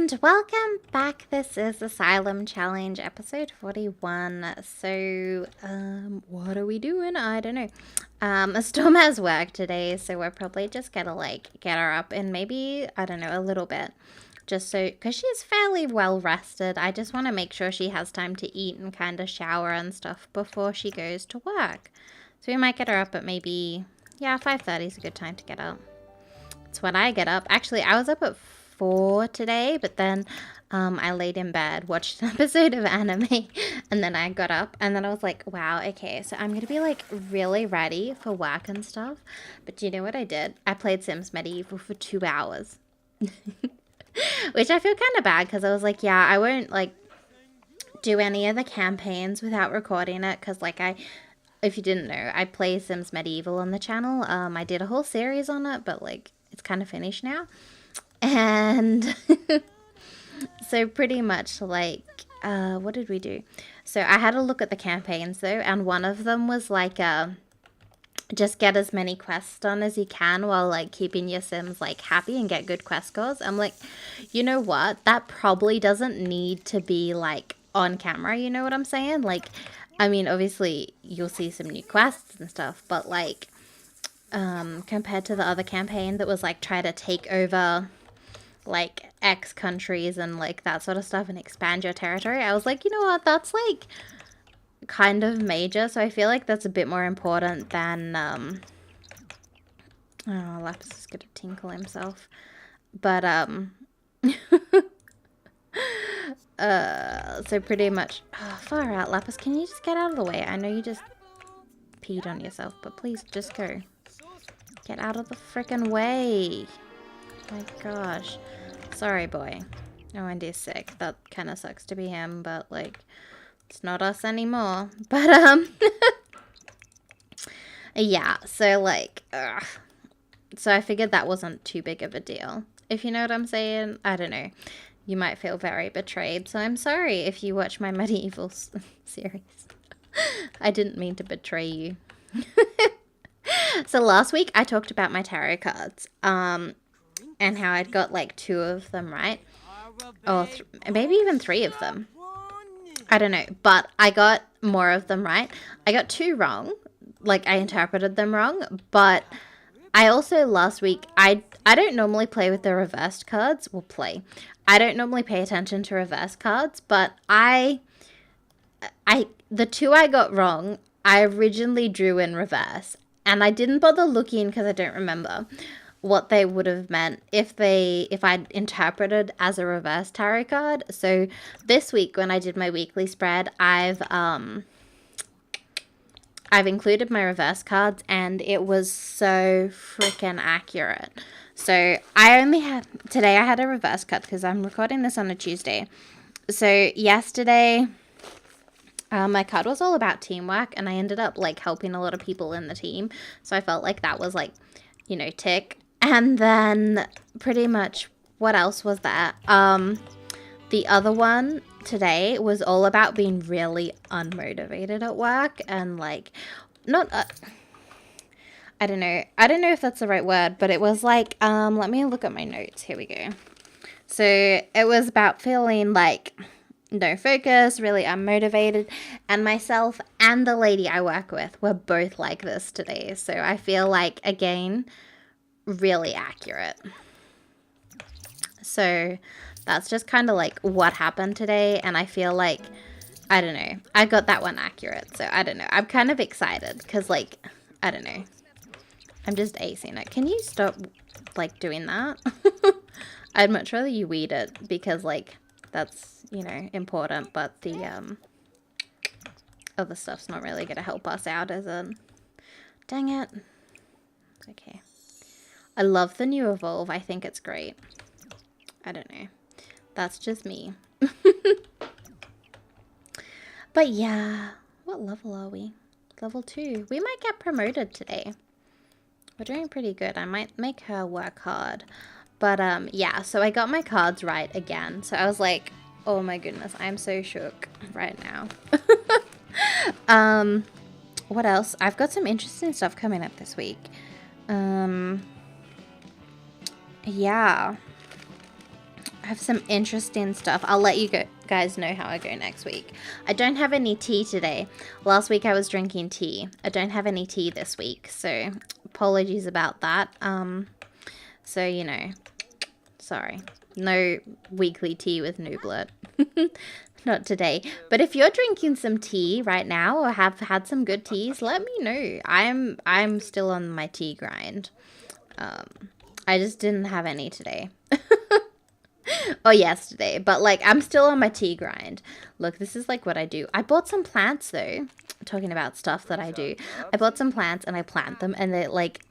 And welcome back. This is Asylum Challenge episode 41. So, what are we doing? I don't know. Storm has work today, so we're probably just gonna get her up in maybe, I don't know, a little bit. Just so, because she's fairly well rested. I just want to make sure she has time to eat and kind of shower and stuff before she goes to work. So we might get her up at maybe, yeah, 5:30 is a good time to get up. It's when I get up. Actually, I was up at 4 today, but then I laid in bed, watched an episode of anime, and then I got up, and then I was like, wow, okay, so I'm gonna be like really ready for work and stuff. But do you know what I did? I played Sims Medieval for 2 hours. Which I feel kind of bad because I was like, yeah, I won't like do any of the campaigns without recording it because if you didn't know, I play Sims Medieval on the channel. I did a whole series on it, but like it's kind of finished now. And so pretty much like, what did we do? So I had a look at the campaigns though, and one of them was like, just get as many quests done as you can while like keeping your Sims like happy and get good quest scores. I'm like, you know what? That probably doesn't need to be like on camera. You know what I'm saying? Like, I mean, obviously you'll see some new quests and stuff, but like, compared to the other campaign that was like try to take over like X countries and like that sort of stuff and expand your territory, I was like, you know what? That's like kind of major, so I feel like that's a bit more important than oh, Lapis is gonna tinkle himself, but so pretty much, oh, far out. Lapis, can you just get out of the way? I know you just peed on yourself, but please just go get out of the freaking way. My gosh, sorry boy. Oh, and he's sick. That kind of sucks to be him, but like it's not us anymore. But, yeah, so, like, ugh. So I figured that wasn't too big of a deal. If you know what I'm saying, I don't know. You might feel very betrayed, so I'm sorry if you watch my medieval series. I didn't mean to betray you. So last week I talked about my tarot cards, and how I'd got, like, 2 of them right. Or maybe even 3 of them. I don't know, but I got more of them right. I got 2 wrong. Like, I interpreted them wrong, but I also last week, I don't normally play with the reversed cards. Well, play. I don't normally pay attention to reverse cards, but the 2 I got wrong, I originally drew in reverse, and I didn't bother looking because I don't remember what they would have meant if I'd interpreted as a reverse tarot card. So this week when I did my weekly spread, I've included my reverse cards, and it was so freaking accurate. So today I had a reverse card because I'm recording this on a Tuesday. So yesterday, my card was all about teamwork, and I ended up like helping a lot of people in the team. So I felt like that was like, you know, tick. And then pretty much what else was there? The other one today was all about being really unmotivated at work and like not I don't know if that's the right word, but it was like let me look at my notes. Here we go. So it was about feeling like no focus, really unmotivated, and myself and the lady I work with were both like this today. So I feel like, again, really accurate. So that's just kind of like what happened today, and I feel like, I don't know, I got that one accurate. So I don't know, I'm kind of excited because like, I don't know, I'm just acing it. Can you stop like doing that? I'd much rather you weed it because like that's, you know, important, but the other stuff's not really gonna help us out, is it? Dang it. It's okay. I love the new Evolve. I think it's great. I don't know. That's just me. But yeah. What level are we? Level 2. We might get promoted today. We're doing pretty good. I might make her work hard. But yeah. So I got my cards right again. So I was like, oh my goodness. I'm so shook right now. What else? I've got some interesting stuff coming up this week. Yeah. I have some interesting stuff. I'll let you guys know how I go next week. I don't have any tea today. Last week I was drinking tea. I don't have any tea this week, so apologies about that. So, you know, sorry. No weekly tea with Nooblet. Not today. But if you're drinking some tea right now or have had some good teas, let me know. I'm still on my tea grind. I just didn't have any today. Or yesterday. But, like, I'm still on my tea grind. Look, this is, like, what I do. I bought some plants, though. Talking about stuff that I do. I bought some plants and I plant them. And they, like,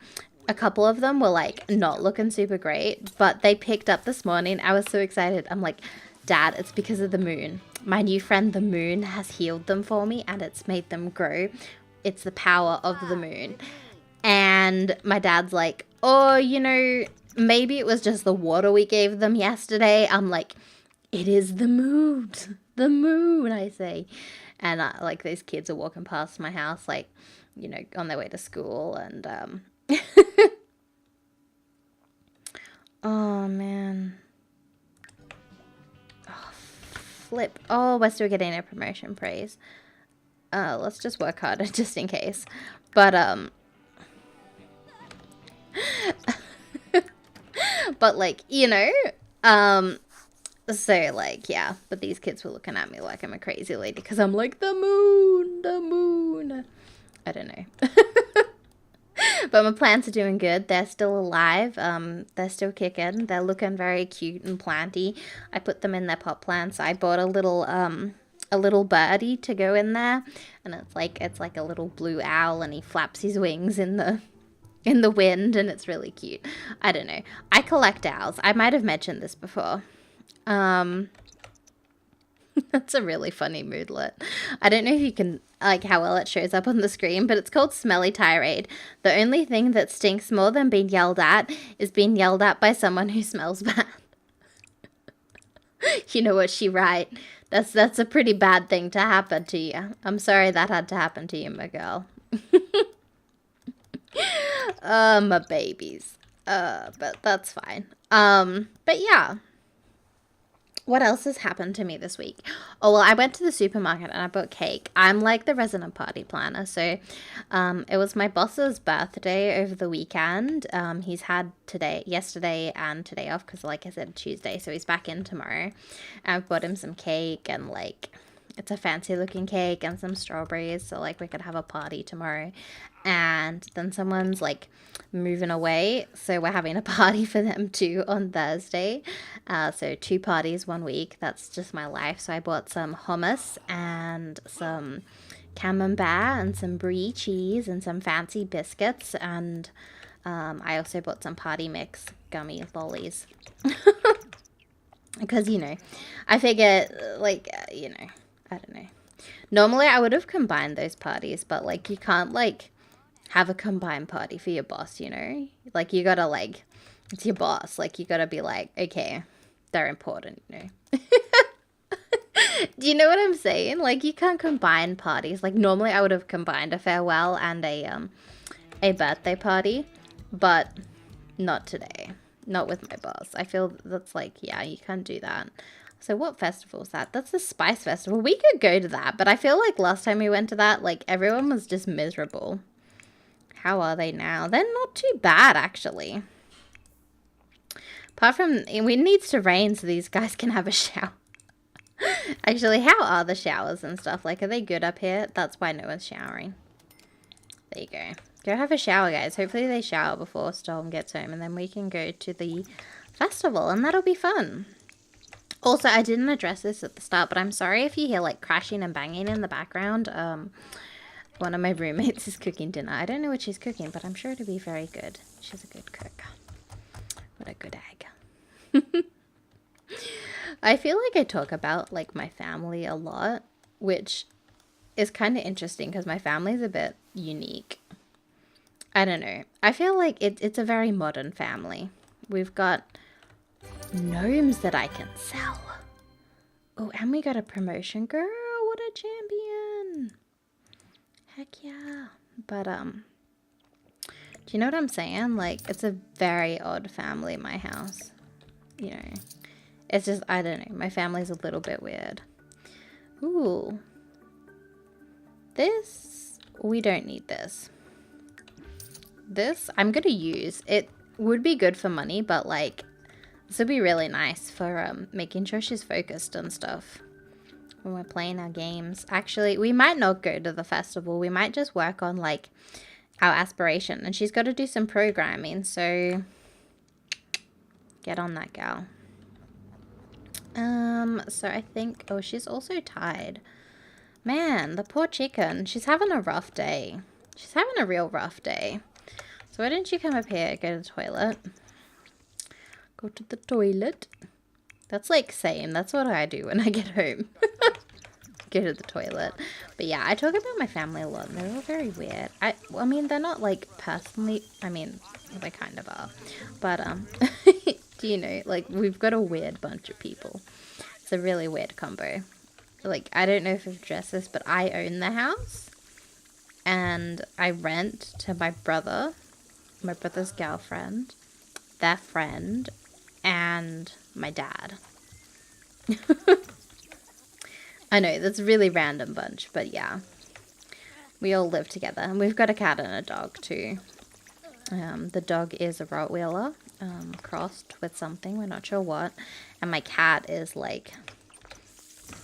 a couple of them were, like, not looking super great. But they picked up this morning. I was so excited. I'm like, Dad, it's because of the moon. My new friend, the moon, has healed them for me. And it's made them grow. It's the power of the moon. And my dad's like, oh, you know, maybe it was just the water we gave them yesterday. I'm like, it is the moon. The moon, I say. And like those kids are walking past my house, like, you know, on their way to school. And oh, man. Oh, flip. Oh, we're still getting a promotion praise. Let's just work harder just in case. But, but like, you know, so like, yeah, but these kids were looking at me like I'm a crazy lady because I'm like, the moon. I don't know. But my plants are doing good. They're still alive. They're still kicking. They're looking very cute and planty. I put them in their pot plants. I bought a little birdie to go in there, and it's like a little blue owl, and he flaps his wings in the wind, and it's really cute. I don't know. I collect owls. I might have mentioned this before. That's a really funny moodlet. I don't know if you can, like, how well it shows up on the screen, but it's called Smelly Tirade. The only thing that stinks more than being yelled at is being yelled at by someone who smells bad. You know what, she right. That's a pretty bad thing to happen to you. I'm sorry that had to happen to you, my girl. My babies. But that's fine. But yeah. What else has happened to me this week? Oh, well, I went to the supermarket and I bought cake. I'm like the resident party planner. So, it was my boss's birthday over the weekend. He's had yesterday and today off because, like I said, Tuesday. So he's back in tomorrow. I've bought him some cake and, like, it's a fancy looking cake and some strawberries. So, like, we could have a party tomorrow. And then someone's, like, moving away. So we're having a party for them too on Thursday. So 2 parties 1 week. That's just my life. So I bought some hummus and some camembert and some brie cheese and some fancy biscuits. And I also bought some party mix gummy lollies. Because, you know, I figure, like, you know, I don't know. Normally I would have combined those parties, but, like, you can't, like, have a combined party for your boss, you know? Like, you gotta, like, it's your boss. Like, you gotta be like, okay, they're important, you know? Do you know what I'm saying? Like, you can't combine parties. Like, normally I would have combined a farewell and a birthday party, but not today. Not with my boss. I feel that's like, yeah, you can't do that. So what festival is that? That's the Spice Festival. We could go to that, but I feel like last time we went to that, like, everyone was just miserable. How are they now? They're not too bad, actually. Apart from, it needs to rain so these guys can have a shower. Actually, how are the showers and stuff? Like, are they good up here? That's why no one's showering. There you go. Go have a shower, guys. Hopefully they shower before Storm gets home, and then we can go to the festival, and that'll be fun. Also, I didn't address this at the start, but I'm sorry if you hear, like, crashing and banging in the background. One of my roommates is cooking dinner. I don't know what she's cooking, but I'm sure it'll be very good. She's a good cook. What a good egg. I feel like I talk about, like, my family a lot, which is kind of interesting because my family's a bit unique. I don't know. I feel like it's a very modern family. We've got gnomes that I can sell. Oh, and we got a promotion. Girl, what a champion. Heck yeah. But, do you know what I'm saying? Like, it's a very odd family, my house. You know, It's just, I don't know. My family's a little bit weird. Ooh. This, we don't need this. This, I'm going to use. It would be good for money, but like, this would be really nice for making sure she's focused and stuff when we're playing our games. Actually, we might not go to the festival. We might just work on like our aspiration. And she's got to do some programming, so get on that, gal. So I think, oh, she's also tied. Man, the poor chicken. She's having a rough day. She's having a real rough day. So why don't you come up here, go to the toilet. Go to the toilet. That's like same. That's what I do when I get home. Go to the toilet. But yeah, I talk about my family a lot. And they're all very weird. I mean, they're not like personally. I mean, they kind of are. But do you know, like we've got a weird bunch of people. It's a really weird combo. Like, I don't know if I've addressed this, but I own the house. And I rent to my brother, my brother's girlfriend, their friend, and my dad. I know, that's a really random bunch, but yeah. We all live together. And we've got a cat and a dog, too. The dog is a Rottweiler, crossed with something. We're not sure what. And my cat is, like,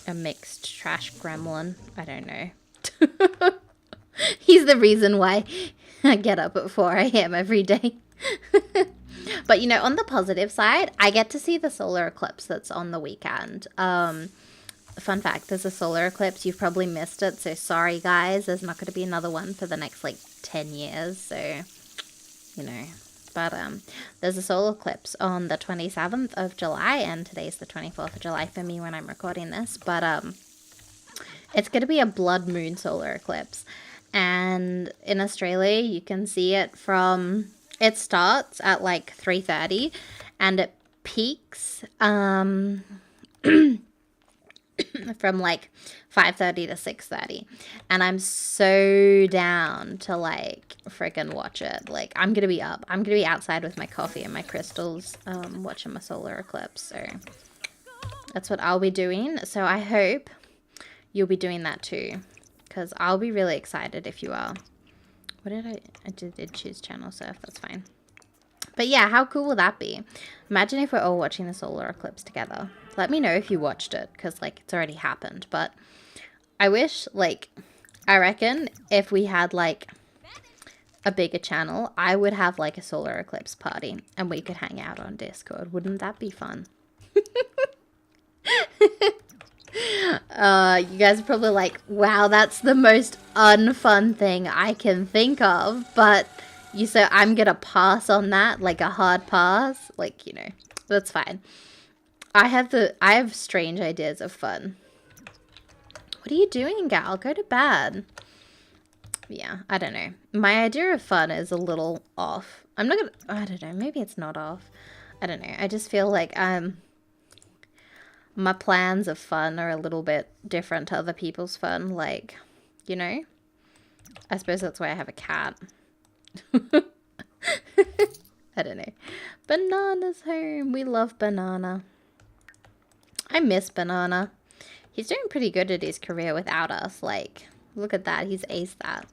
a mixed trash gremlin. I don't know. He's the reason why I get up at 4 a.m. every day. But, you know, on the positive side, I get to see the solar eclipse that's on the weekend. Fun fact, there's a solar eclipse. You've probably missed it, so sorry, guys. There's not going to be another one for the next, like, 10 years, so, you know. But there's a solar eclipse on the 27th of July, and today's the 24th of July for me when I'm recording this. But it's going to be a blood moon solar eclipse. And in Australia, you can see it from, it starts at like 3:30 and it peaks from like 5:30 to 6:30. And I'm so down to like freaking watch it. Like, I'm going to be up. I'm going to be outside with my coffee and my crystals watching my solar eclipse. So that's what I'll be doing. So I hope you'll be doing that too. Because I'll be really excited if you are. What did I did choose channel surf. That's fine. But yeah, how cool will that be? Imagine if we're all watching the solar eclipse together. Let me know if you watched it. Because, like, it's already happened. But I wish, like, I reckon if we had, like, a bigger channel, I would have, like, a solar eclipse party. And we could hang out on Discord. Wouldn't that be fun? You guys are probably like, wow, that's the most unfun thing I can think of, but you say I'm gonna pass on that, like a hard pass, like, you know, that's fine. I have strange ideas of fun. What are you doing, gal? Go to bed. Yeah, I don't know. My idea of fun is a little off. I don't know, maybe it's not off. I don't know. I just feel like my plans of fun are a little bit different to other people's fun. Like, you know? I suppose that's why I have a cat. I don't know. Banana's home. We love Banana. I miss Banana. He's doing pretty good at his career without us. Like, look at that. He's aced that.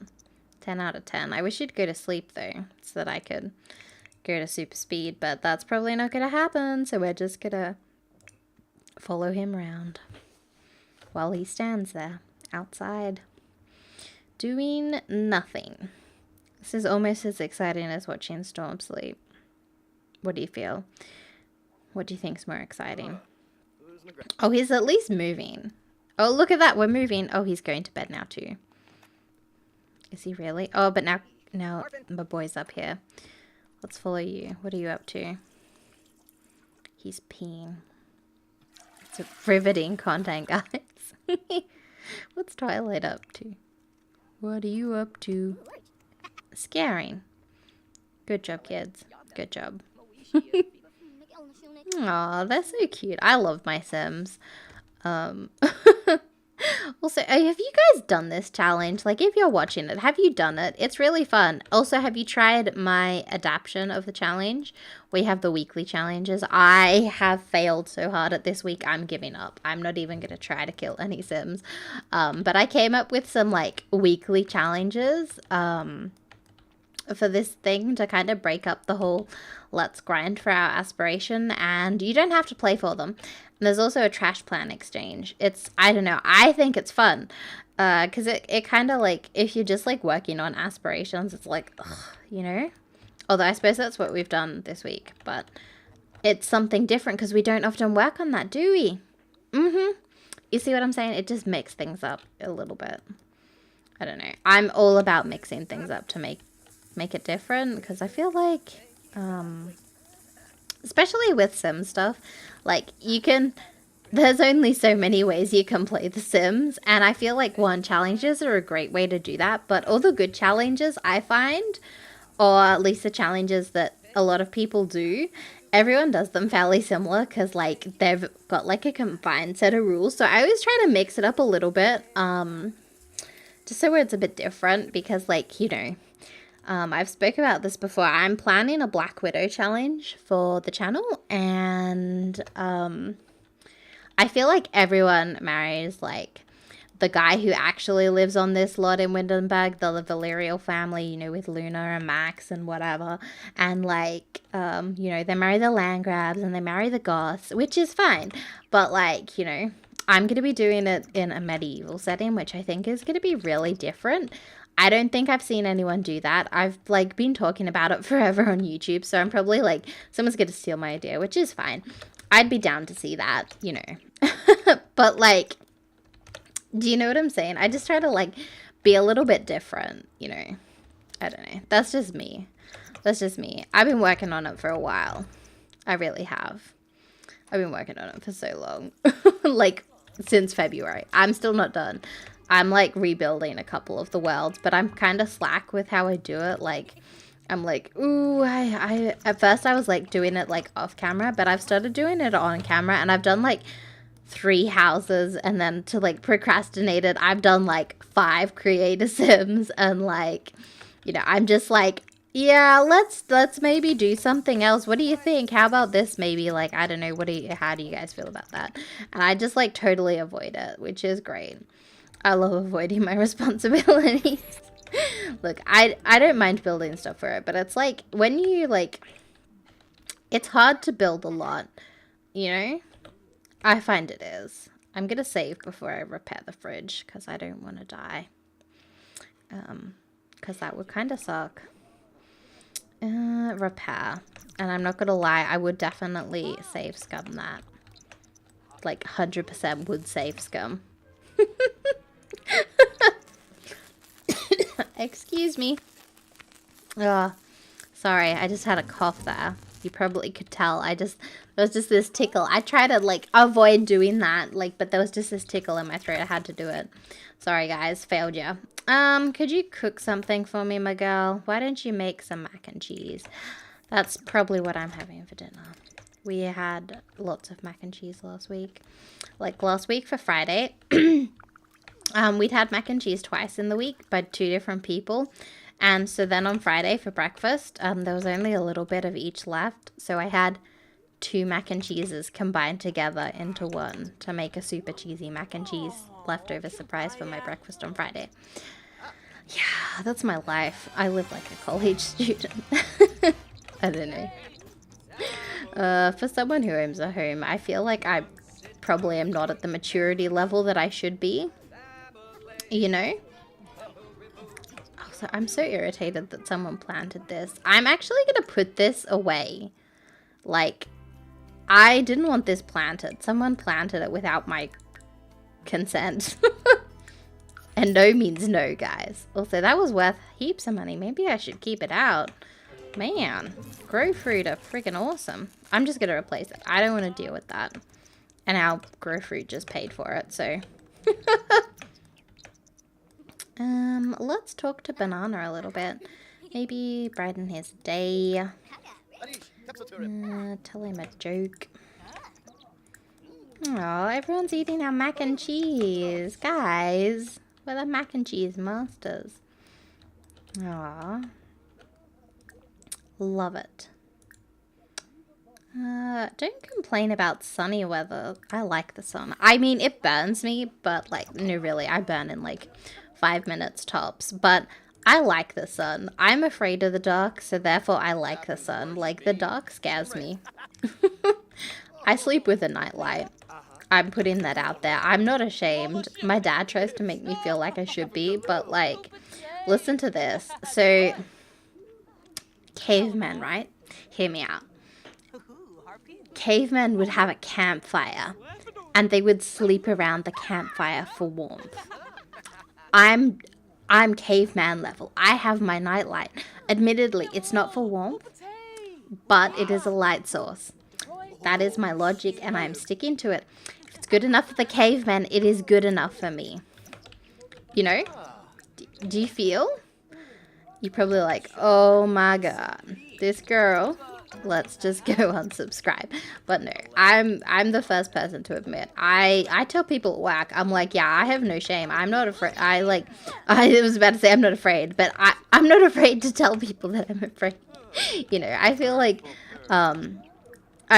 10 out of 10. I wish he'd go to sleep, though, so that I could go to super speed. But that's probably not going to happen. So we're just going to follow him around while he stands there outside doing nothing. This is almost as exciting as watching Storm sleep. What do you feel? What do you think's more exciting? Oh, he's at least moving. Oh, look at that. We're moving. Oh, he's going to bed now too. Is he really? Oh, but now my boy's up here. Let's follow you. What are you up to? He's peeing. It's a riveting content, guys. What's Twilight up to? What are you up to? Scaring. Good job, kids. Good job. Aw, they're so cute. I love my Sims. Also, have you guys done this challenge? Like, if you're watching it, have you done it? It's really fun. Also, have you tried my adaptation of the challenge? We have the weekly challenges. I have failed so hard at this week, I'm giving up. I'm not even going to try to kill any Sims. But I came up with some, like, weekly challenges for this thing to kind of break up the whole let's grind for our aspiration, and you don't have to play for them. And there's also a trash plan exchange. It's, I don't know, I think it's fun. Because it kind of like, if you're just like working on aspirations, it's like, ugh, you know? Although I suppose that's what we've done this week, but it's something different because we don't often work on that, do we? You see what I'm saying? It just makes things up a little bit. I don't know. I'm all about mixing things up to make it different, because I feel like, especially with Sim stuff, like, there's only so many ways you can play The Sims, and I feel like challenges are a great way to do that, but all the good challenges I find, or at least the challenges that a lot of people do, everyone does them fairly similar, because, like, they've got, like, a combined set of rules, so I always try to mix it up a little bit, just so it's a bit different, because, like, you know, I've spoke about this before. I'm planning a Black Widow challenge for the channel, and I feel like everyone marries, like, the guy who actually lives on this lot in Windenburg, the Valerial family, you know, with Luna and Max and whatever, and, like, you know, they marry the Landgrabs and they marry the Goths, which is fine, but, like, you know, I'm going to be doing it in a medieval setting, which I think is going to be really different. I don't think I've seen anyone do that. I've, like, been talking about it forever on YouTube, so I'm probably, like, someone's going to steal my idea, which is fine. I'd be down to see that, you know. But, like, do you know what I'm saying? I just try to, like, be a little bit different, you know. I don't know. That's just me. That's just me. I've been working on it for a while. I really have. I've been working on it for so long. Like, since February. I'm still not done. I'm, like, rebuilding a couple of the worlds, but I'm kind of slack with how I do it. Like, I'm like, ooh, at first I was, like, doing it, like, off camera, but I've started doing it on camera, and I've done, like, 3 houses, and then to, like, procrastinate it, I've done, like, 5 creator Sims, and, like, you know, I'm just like, yeah, let's maybe do something else. What do you think? How about this maybe? Like, I don't know, how do you guys feel about that? And I just, like, totally avoid it, which is great. I love avoiding my responsibilities. Look, I don't mind building stuff for it, but it's like, when you, like, it's hard to build a lot, you know? I find it is. I'm gonna save before I repair the fridge, because I don't want to die. Because that would kind of suck. Repair. And I'm not gonna lie, I would definitely save scum that. Like, 100% would save scum. Excuse me. Oh, sorry, I just had a cough there. You probably could tell. There was just this tickle. I try to, like, avoid doing that, like, but there was just this tickle in my throat. I had to do it. Sorry, guys. Failed ya. Could you cook something for me, my girl? Why don't you make some mac and cheese? That's probably what I'm having for dinner. We had lots of mac and cheese last week. Like, last week for Friday, we'd had mac and cheese twice in the week by 2 different people. And so then on Friday for breakfast, there was only a little bit of each left. So I had 2 mac and cheeses combined together into one to make a super cheesy mac and cheese leftover surprise for my breakfast on Friday. Yeah, that's my life. I live like a college student. I don't know. For someone who owns a home, I feel like I probably am not at the maturity level that I should be. You know? Also, I'm so irritated that someone planted this. I'm actually going to put this away. Like, I didn't want this planted. Someone planted it without my consent. And no means no, guys. Also, that was worth heaps of money. Maybe I should keep it out. Man, grow fruit are freaking awesome. I'm just going to replace it. I don't want to deal with that. And our grow fruit just paid for it, so. Let's talk to Banana a little bit. Maybe brighten his day. Tell him a joke. Oh, everyone's eating our mac and cheese. Guys, we're the mac and cheese masters. Aw. Love it. Don't complain about sunny weather. I like the sun. I mean, it burns me, but like, no, really, I burn in like 5 minutes tops. But I like the sun. I'm afraid of the dark, so therefore I like the sun. Like, the dark scares me. I sleep with a nightlight. I'm putting that out there. I'm not ashamed. My dad tries to make me feel like I should be, but like, listen to this. So, cavemen, right? Hear me out. Cavemen would have a campfire, and they would sleep around the campfire for warmth. I'm caveman level. I have my nightlight. Admittedly, it's not for warmth, but it is a light source. That is my logic, and I'm sticking to it. If it's good enough for the caveman, it is good enough for me. You know? Do you feel? You're probably like, oh my god, this girl. Let's just go unsubscribe. But no, I'm the first person to admit. I tell people at work, I'm like, yeah, I have no shame. I'm not afraid. I was about to say I'm not afraid, but I'm not afraid to tell people that I'm afraid. You know, I feel like, I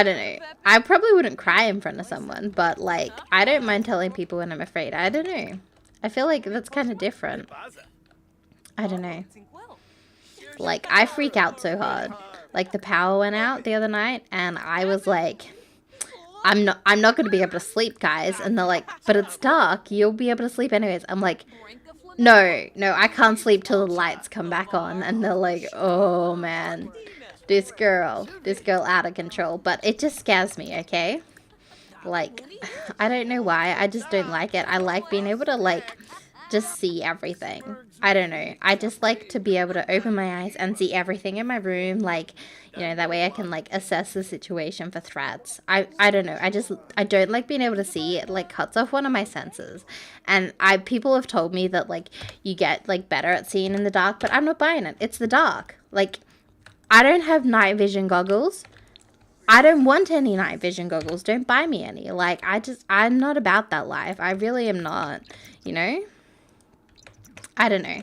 don't know. I probably wouldn't cry in front of someone, but like, I don't mind telling people when I'm afraid. I don't know. I feel like that's kind of different. I don't know. Like, I freak out so hard. Like, the power went out the other night, and I was like, I'm not going to be able to sleep, guys. And they're like, but it's dark. You'll be able to sleep anyways. I'm like, no, I can't sleep till the lights come back on. And they're like, oh, man, this girl out of control. But it just scares me, okay? Like, I don't know why. I just don't like it. I like being able to, like, just see everything. I don't know. I just like to be able to open my eyes and see everything in my room. Like, you know, that way I can like assess the situation for threats. I don't know. I don't like being able to see. It like cuts off one of my senses. And people have told me that like you get like better at seeing in the dark, but I'm not buying it. It's the dark. Like, I don't have night vision goggles. I don't want any night vision goggles. Don't buy me any. Like, I'm not about that life. I really am not, you know? I don't know.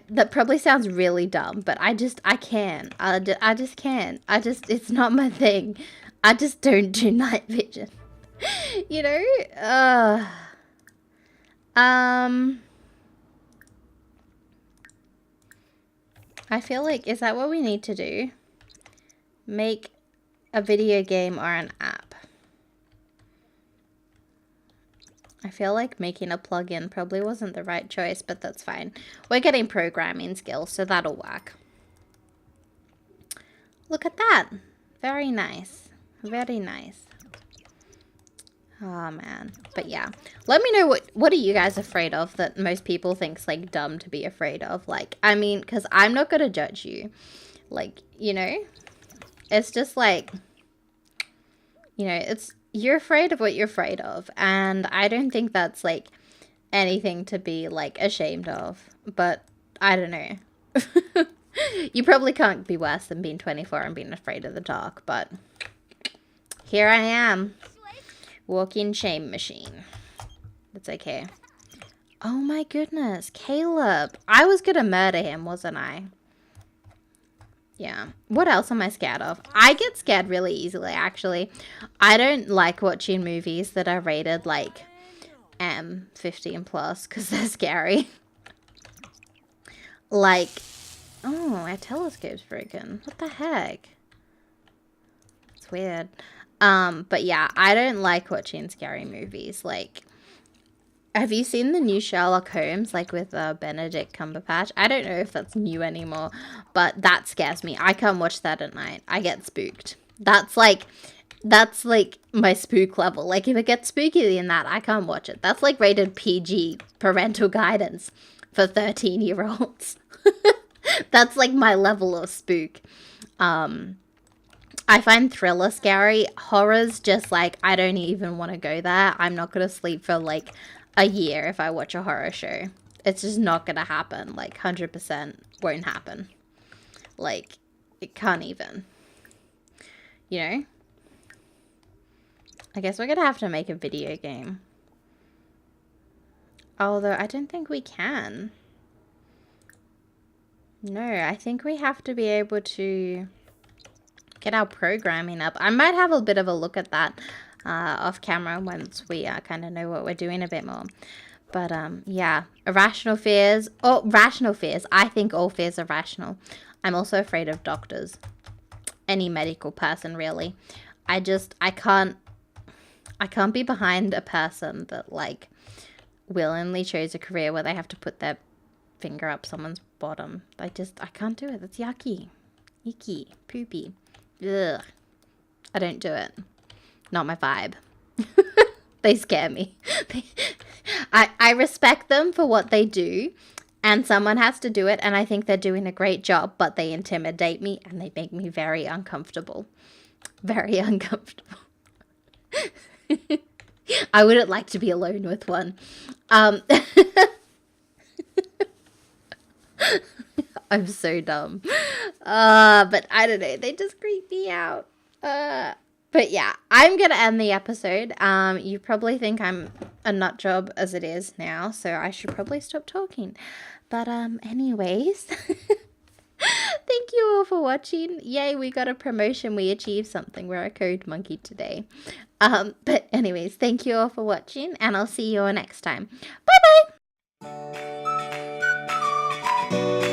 That probably sounds really dumb, but I can't. I just can't. It's not my thing. I just don't do night vision. You know? I feel like, is that what we need to do? Make a video game or an app. I feel like making a plugin probably wasn't the right choice, but that's fine. We're getting programming skills, so that'll work. Look at that. Very nice. Very nice. Oh, man. But yeah. Let me know what are you guys afraid of that most people think's, like, dumb to be afraid of. Like, I mean, because I'm not going to judge you. Like, you know? It's just, like, you know, you're afraid of what you're afraid of. And I don't think that's, like, anything to be, like, ashamed of. But, I don't know. You probably can't be worse than being 24 and being afraid of the dark. But here I am. Walking shame machine. It's okay. Oh my goodness. Caleb. I was gonna murder him, wasn't I? Yeah. What else am I scared of? I get scared really easily, actually. I don't like watching movies that are rated, like, 15 plus, because they're scary. Like, oh, our telescope's broken. What the heck? It's weird. But yeah, I don't like watching scary movies. Like, have you seen the new Sherlock Holmes, like with Benedict Cumberbatch? I don't know if that's new anymore, but that scares me. I can't watch that at night. I get spooked. That's like my spook level. Like, if it gets spooky in that, I can't watch it. That's like rated PG, parental guidance for 13-year-olds. That's like my level of spook. I find thriller scary. Horror's just like, I don't even want to go there. I'm not going to sleep for like a year if I watch a horror show. It's just not going to happen. Like, 100% won't happen. Like, it can't even. You know? I guess we're gonna have to make a video game. Although I don't think we can. No, I think we have to be able to get our programming up. I might have a bit of a look at that off camera once we kind of know what we're doing a bit more. But yeah, irrational fears. Oh, rational fears. I think all fears are rational. I'm also afraid of doctors. Any medical person, really. I can't be behind a person that like willingly chose a career where they have to put their finger up someone's bottom. I can't do it. That's yucky. Icky. Poopy. Ugh. I don't do it. Not my vibe. They scare me. I respect them for what they do, and someone has to do it, and I think they're doing a great job, but they intimidate me and they make me very uncomfortable. Very uncomfortable. I wouldn't like to be alone with one. I'm so dumb. But I don't know. They just creep me out. But yeah, I'm going to end the episode. You probably think I'm a nut job as it is now, so I should probably stop talking. But anyways, thank you all for watching. Yay, we got a promotion. We achieved something. We're a code monkey today. But anyways, thank you all for watching, and I'll see you all next time. Bye-bye!